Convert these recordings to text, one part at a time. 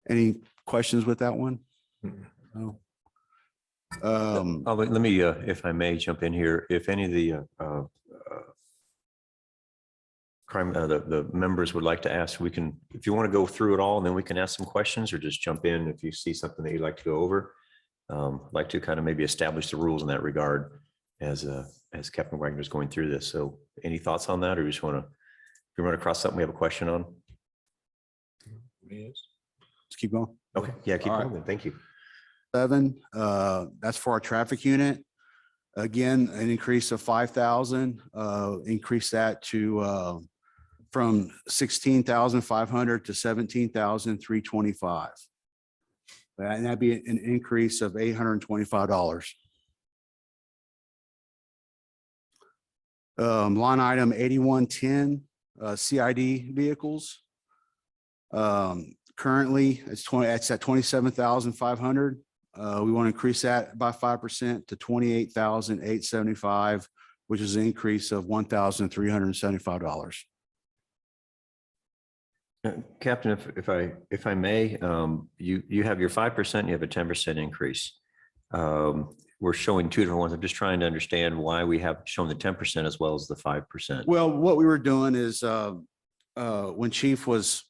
Any questions with that one? No. Let me, if I may jump in here, if any of the the members would like to ask, we can, if you want to go through it all and then we can ask some questions, or just jump in if you see something that you'd like to go over. I'd like to kind of maybe establish the rules in that regard as Captain Wagner is going through this. So any thoughts on that, or you just want to, if you run across something we have a question on? Let's keep going. Okay, yeah, keep All going. Thank you. 7, that's for our traffic unit. Again, an increase of 5,000, increase that to from 16,500 to 17,325. And that'd be an increase of $825. Line item 8110, CID vehicles. Currently it's at 27,500. We want to increase that by 5% to 28,875, which is an increase of $1,375. Captain, if I may, you have your 5%, you have a 10% increase. We're showing two different ones. I'm just trying to understand why we have shown the 10% as well as the 5%. Well, what we were doing is when Chief was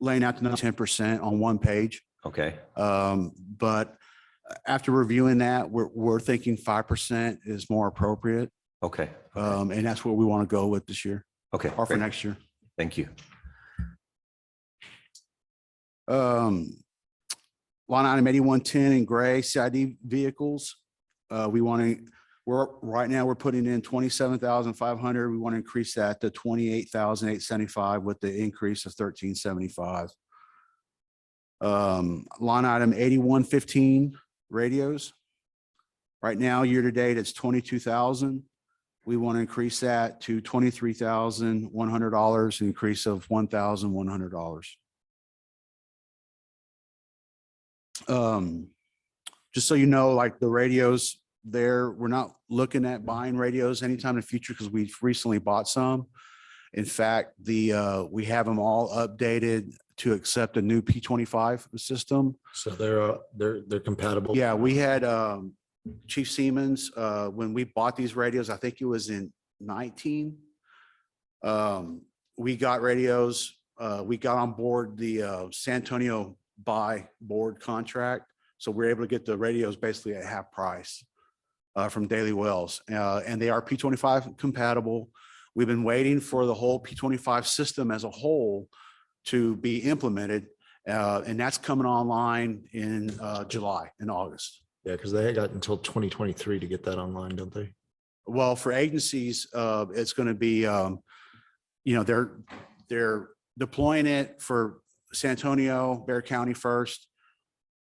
laying out the 10% on one page. Okay. But after reviewing that, we're thinking 5% is more appropriate. Okay. And that's what we want to go with this year. Okay. Or for next year. Thank you. Line item 8110 in gray CID vehicles. Right now we're putting in 27,500. We want to increase that to 28,875 with the increase of 1375. Line item 8115 radios. Right now, year to date, it's 22,000. We want to increase that to $23,100, an increase of $1,100. Just so you know, like the radios there, we're not looking at buying radios anytime in the future because we've recently bought some. In fact, we have them all updated to accept a new P25 system. So they're compatible. Yeah, we had Chief Siemens when we bought these radios, I think it was in 19. We got radios. We got on board the San Antonio buy board contract. So we're able to get the radios basically at half price from Daily Wells. And they are P25 compatible. We've been waiting for the whole P25 system as a whole to be implemented. And that's coming online in July and August. Yeah, because they got until 2023 to get that online, don't they? Well, for agencies, it's going to be, they're deploying it for San Antonio, Bexar County first.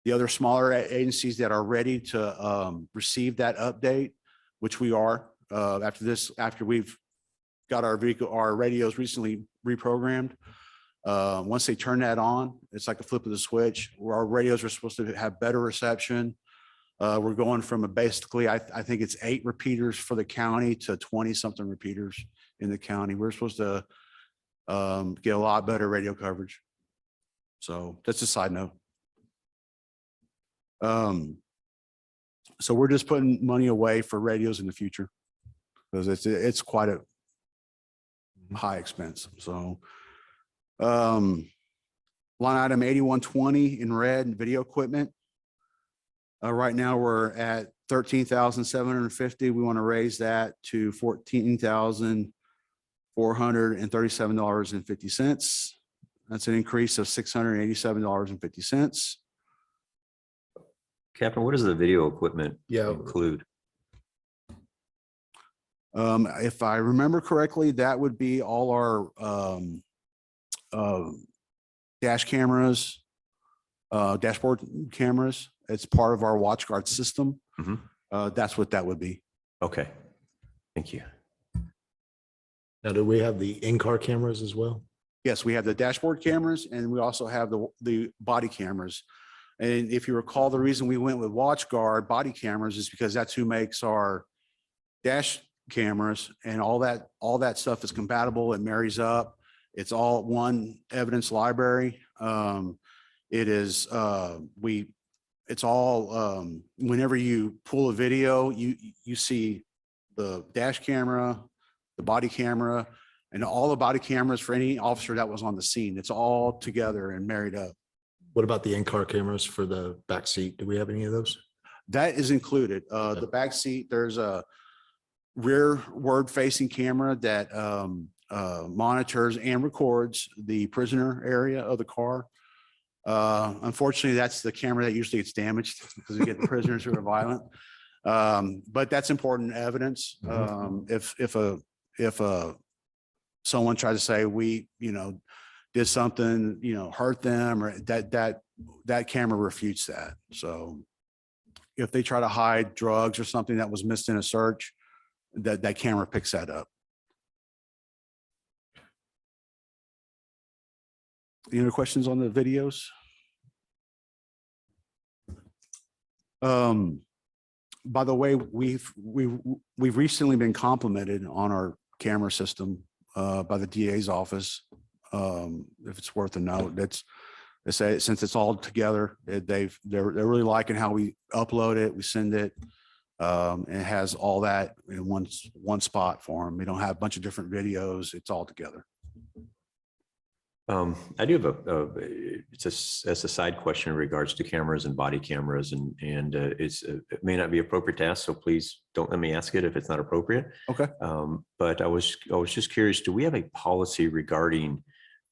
The other smaller agencies that are ready to receive that update, which we are after we've got our radios recently reprogrammed. Once they turn that on, it's like a flip of the switch where our radios are supposed to have better reception. We're going from basically, I think it's 8 repeaters for the county to 20 something repeaters in the county. We're supposed to get a lot better radio coverage. So that's a side note. So we're just putting money away for radios in the future because it's quite a high expense. So line item 8120 in red, video equipment. Right now we're at 13,750. We want to raise that to $14,437.50. That's an increase of $687.50. Captain, what does the video equipment include? If I remember correctly, that would be all our dash cameras, dashboard cameras. It's part of our WatchGuard system. That's what that would be. Okay, thank you. Now, do we have the in-car cameras as well? Yes, we have the dashboard cameras and we also have the body cameras. And if you recall, the reason we went with WatchGuard body cameras is because that's who makes our dash cameras, and all that stuff is compatible. It marries up. It's all one evidence library. It is, it's all, whenever you pull a video, you see the dash camera, the body camera, and all the body cameras for any officer that was on the scene. It's all together and married up. What about the in-car cameras for the back seat? Do we have any of those? That is included. Okay. The back seat, there's a rearward facing camera that monitors and records the prisoner area of the car. Unfortunately, that's the camera that usually gets damaged because we get the prisoners who are violent. But that's important evidence. If someone tries to say we, did something, hurt them, or that camera refutes that. So if they try to hide drugs or something that was missed in a search, that camera picks that up. Any other questions on the videos? By the way, we've recently been complimented on our camera system by the DA's office. If it's worth a note, they say since it's all together, they're really liking how we upload it, we send it, and it has all that in one spot for them. We don't have a bunch of different videos. It's all together. I do have it's a side question in regards to cameras and body cameras, and it may not be appropriate to ask, so please don't let me ask it if it's not appropriate. Okay. But I was just curious, do we have a policy regarding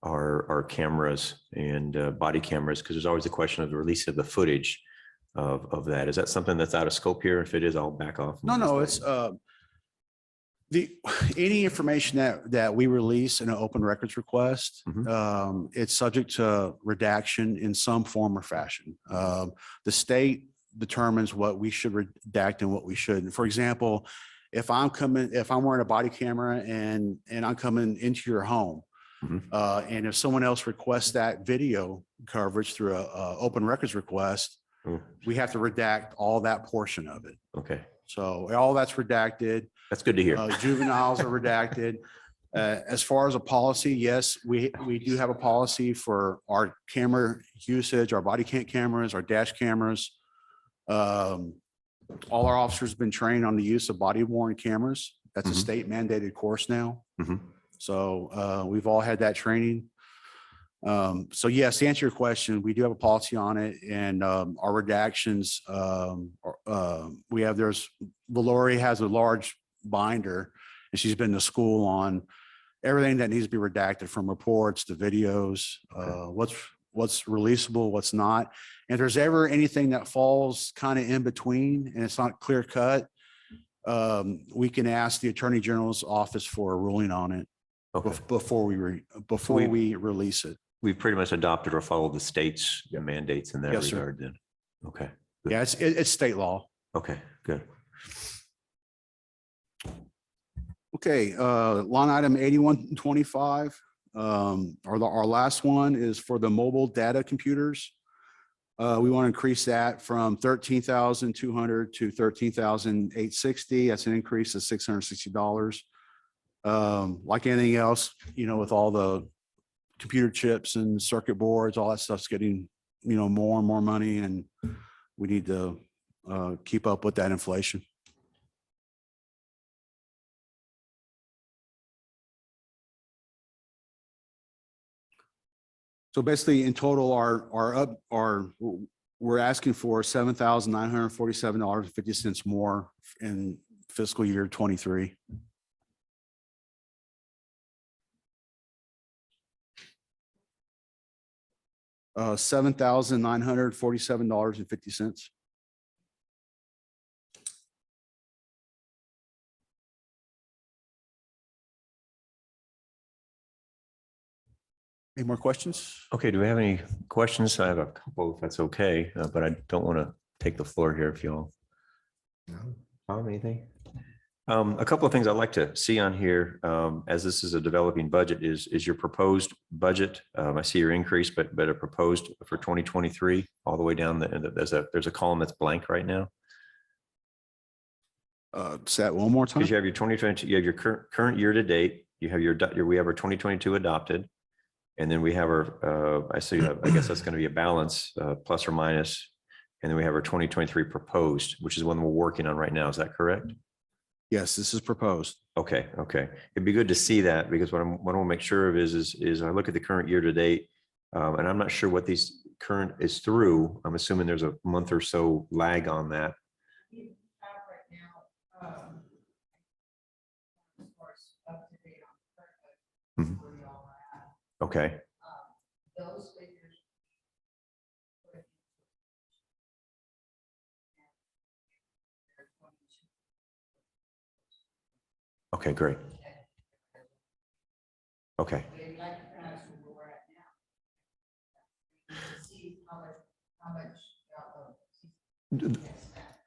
our cameras and body cameras? Because there's always a question of the release of the footage of that. Is that something that's out of scope here? If it is, I'll back off. No, it's any information that we release in an open records request, it's subject to redaction in some form or fashion. The state determines what we should redact and what we shouldn't. For example, if I'm wearing a body camera and I'm coming into your home, and if someone else requests that video coverage through a open records request, we have to redact all that portion of it. Okay. So all that's redacted. That's good to hear. Juveniles are redacted. As far as a policy, yes, we do have a policy for our camera usage, our body cam cameras, our dash cameras. All our officers have been trained on the use of body worn cameras. That's a state mandated course now. So we've all had that training. So yes, to answer your question, we do have a policy on it, and our redactions, Valori has a large binder, and she's been to school on everything that needs to be redacted, from reports to videos, what's releasable, what's not. And if there's ever anything that falls kind of in between and it's not clear cut, we can ask the Attorney General's office for a ruling on it before we release it. We've pretty much adopted or followed the state's mandates in that regard then. Okay. Good. Yeah, it's state law. Okay, good. Okay, line item 8125. Our last one is for the mobile data computers. We want to increase that from 13,200 to 13,860. That's an increase of $660. Like anything else, with all the computer chips and circuit boards, all that stuff's getting, more and more money, and we need to keep up with that inflation. So basically, in total, we're asking for $7,947.50 more in fiscal year 23. $7,947.50. Any more questions? Okay, do we have any questions? I have a couple, if that's okay, but I don't want to take the floor here if y'all. Tom, anything? A couple of things I'd like to see on here, as this is a developing budget, is your proposed budget. I see your increase, but a proposed for 2023 all the way down. There's a column that's blank right now. Say that one more time. Because you have your 2022, you have your current year to date. You have we have our 2022 adopted. And then we have our, I see, I guess that's going to be a balance, plus or minus. And then we have our 2023 proposed, which is one we're working on right now. Is that correct? Yes, this is proposed. Okay, okay. It'd be good to see that because what I want to make sure of is I look at the current year to date, and I'm not sure what these current is through. I'm assuming there's a month or so lag on that. You have right now, as far as up to date on current Mhm. where we all are at. Okay, Those figures. okay, great. Okay, They'd like to kind of see where we're at now. To see how much,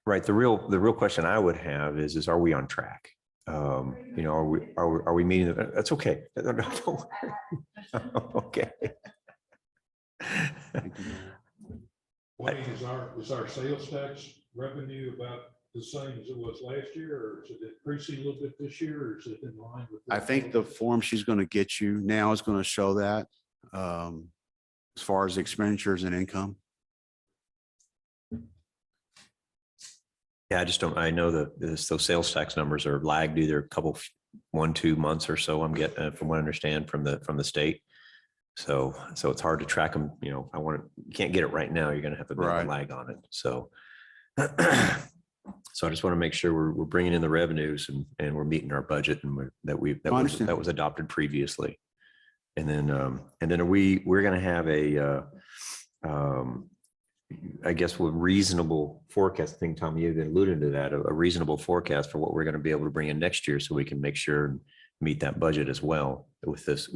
right. The real question I would have is are we on track? You know, are we meeting? That's okay. Don't worry. Okay. What is our sales tax revenue about the same as it was last year, or is it increasing a little bit this year, or is it in line with? I think the form she's going to get you now is going to show that as far as expenditures and income. Yeah, I just don't, I know that those sales tax numbers are lagged either a couple, 1-2 months or so. I'm getting, from what I understand from the state. So it's hard to track them. You know, you can't get it right now. You're going to have a bit of Right. a lag on it. So, so I just want to make sure we're bringing in the revenues and we're meeting our budget and that understand. was adopted previously. And then we're going to have a, I guess with reasonable forecast. I think Tom, you've alluded to that, a reasonable forecast for what we're going to be able to bring in next year, so we can make sure and meet that budget as well with this.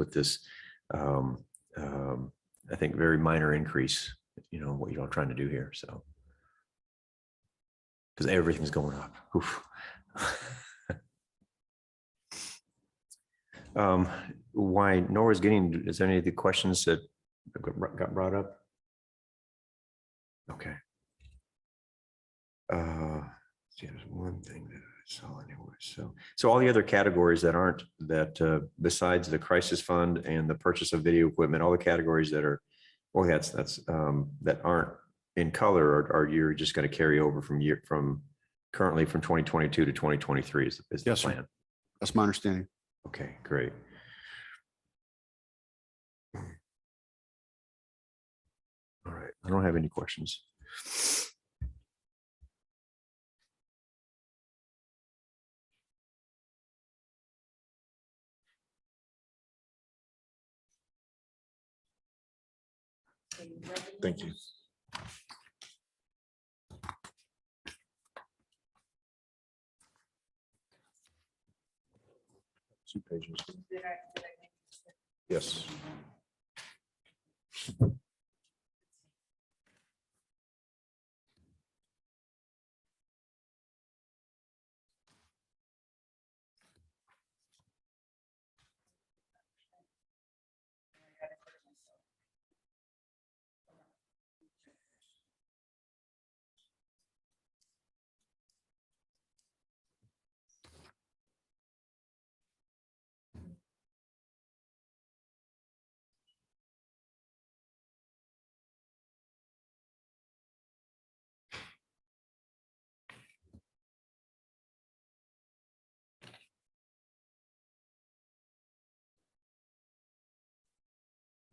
I think very minor increase. You know what you're all trying to do here, so because everything's going up. Oof. Why Nora's getting? Is there any of the questions that got brought up? Okay. See, there's one thing that I saw anyway. So all the other categories that aren't besides the crisis fund and the purchase of video equipment, all the categories that are, well, that's that aren't in color are you're just going to carry over from currently from 2022 to 2023 is the Yes, sir. plan. That's my understanding. Okay, great. All right, I don't have any questions. Thank you. Two pages. Yes.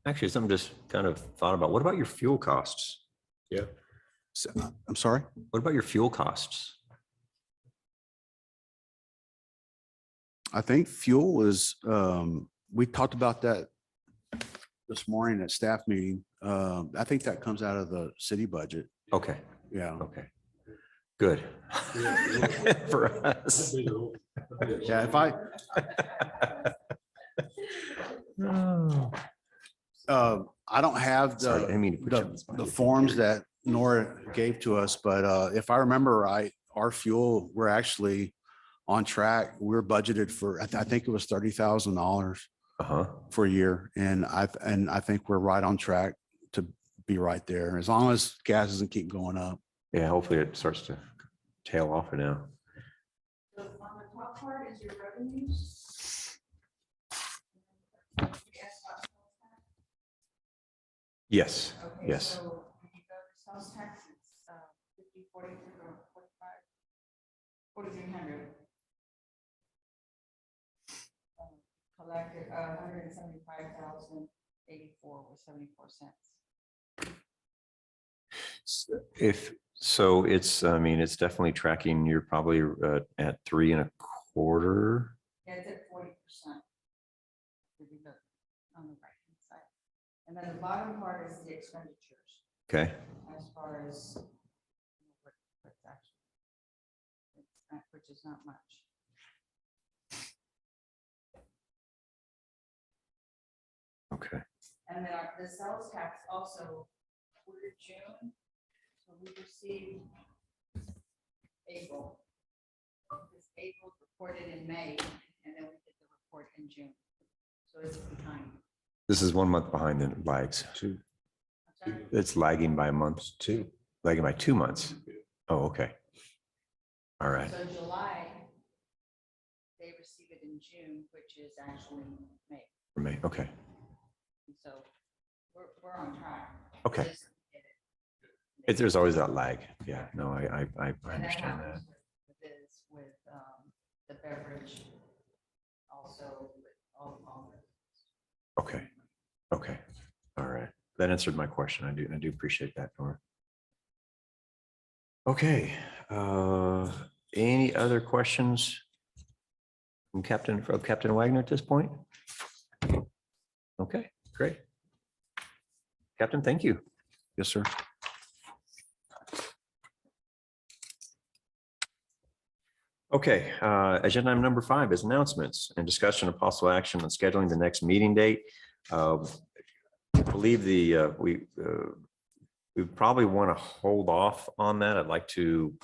Actually, something just kind of thought about. What about your fuel costs? Yeah. So, I'm sorry. What about your fuel costs? I think fuel is, we talked about that this morning at staff meeting. I think that comes out of the city budget. Okay, Yeah. okay. Good. For us. Yeah, if I, I don't have Sorry, I didn't mean to put you on the spot. the forms that Nora gave to us, but if I remember right, our fuel, we're actually on track. We're budgeted for, I think it was $30,000 Uh-huh. for a year. And I think we're right on track to be right there, as long as gas doesn't keep going up. Yeah, hopefully it starts to tail off for now. So on the top part is your revenues. Yes, Okay, yes. so when you go to sales tax, it's 50, 43, or 45, 4,300. Collected 175,084 with 74 cents. If, so it's, I mean, it's definitely tracking, you're probably at 3.25. Yeah, it's at 40%. If you look on the right hand side. And then the bottom part is the expenditures Okay, as far as what's actually, which is not much. okay. And then the sales tax also, we're June, so we received April. This April reported in May, and then we did the report in June. So it's behind. This is 1 month behind the lags. I'm sorry. It's lagging by a month, lagging by 2 months. Oh, okay. All right, So July, they receive it in June, which is actually May. for me, okay, And so we're on track. okay. Just get it. There's always that lag. Yeah, no, I And that understand that. happens with this, with the beverage, also with all the. Okay, okay, all right. That answered my question. I do appreciate that, Nora. Okay, any other questions from Captain Wagner at this point? Okay, great. Captain, thank you. Yes, sir. Okay, agenda item number 5 is announcements and discussion of possible action on scheduling the next meeting date. I believe we probably want to hold off on that. I'd like to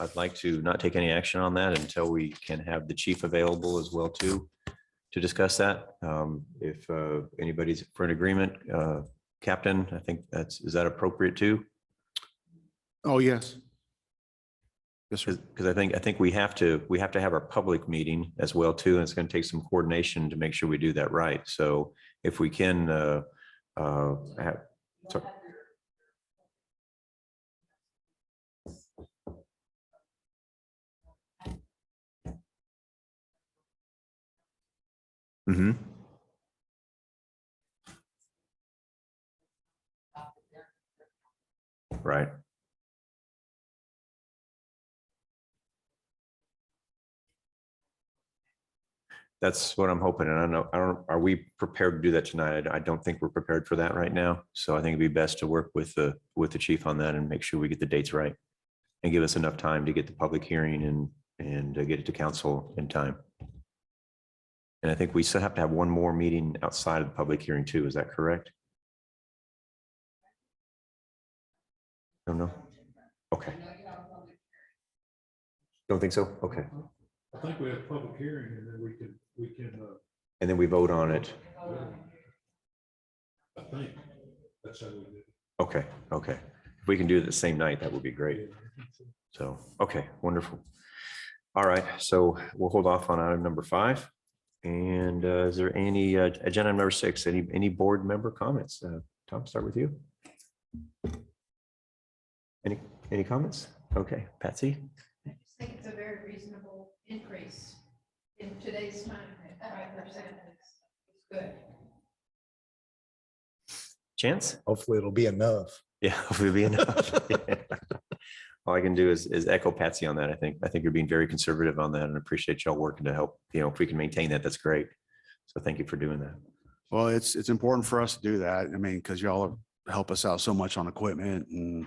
not take any action on that until we can have the chief available as well too, to discuss that. If anybody's for an agreement, Captain, I think is that appropriate too? Oh, yes. Yes, sir. Because I think we have to have our public meeting as well too, and it's going to take some coordination to make sure we do that right. So if we can have, sorry. Mm-hmm. Right. That's what I'm hoping. And I don't, are we prepared to do that tonight? I don't think we're prepared for that right now. So I think it'd be best to work with the chief on that and make sure we get the dates right and give us enough time to get the public hearing and get it to council in time. And I think we still have to have one more meeting outside of the public hearing too. Is that correct? Don't know. Okay. Don't think so? Okay. I think we have a public hearing and then we can, And then we vote on it. I think that's how we do it. Okay, okay. If we can do it the same night, that would be great. So, okay, wonderful. All right, so we'll hold off on item number 5. And is there any agenda number 6, any board member comments? Tom, start with you. Any comments? Okay, Patsy? I just think it's a very reasonable increase in today's time. 5% is good. Chance? Hopefully it'll be enough. Yeah, hopefully it'll be enough. Yeah. All I can do is echo Patsy on that. I think you're being very conservative on that and appreciate y'all working to help. If we can maintain that, that's great. So thank you for doing that. Well, it's important for us to do that. I mean, because y'all help us out so much on equipment, and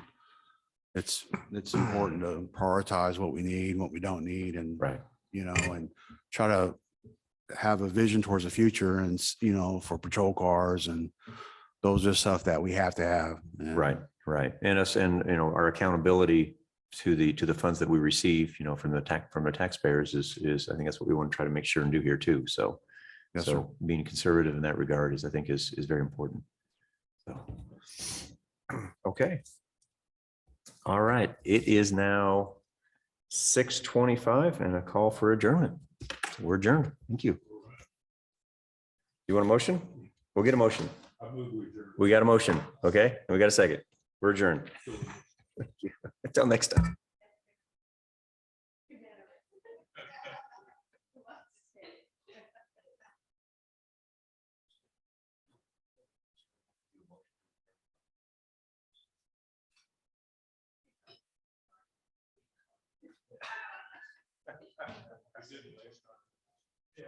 it's important to prioritize what we need, what we don't need, and Right. and try to have a vision towards the future, and for patrol cars, and those are stuff that we have to have. And Right. And our accountability to the funds that we receive, from the taxpayers is I think that's what we want to try to make sure and do here too. So, Yes, sir. so being conservative in that regard is very important. So, okay. All right. It is now 6:25 and a call for adjournment. We're adjourned. Thank you. You want a motion? We'll get a motion. I I move we adjourn. We got a motion, okay? And we got a second. We're adjourned. Until next time. Yeah.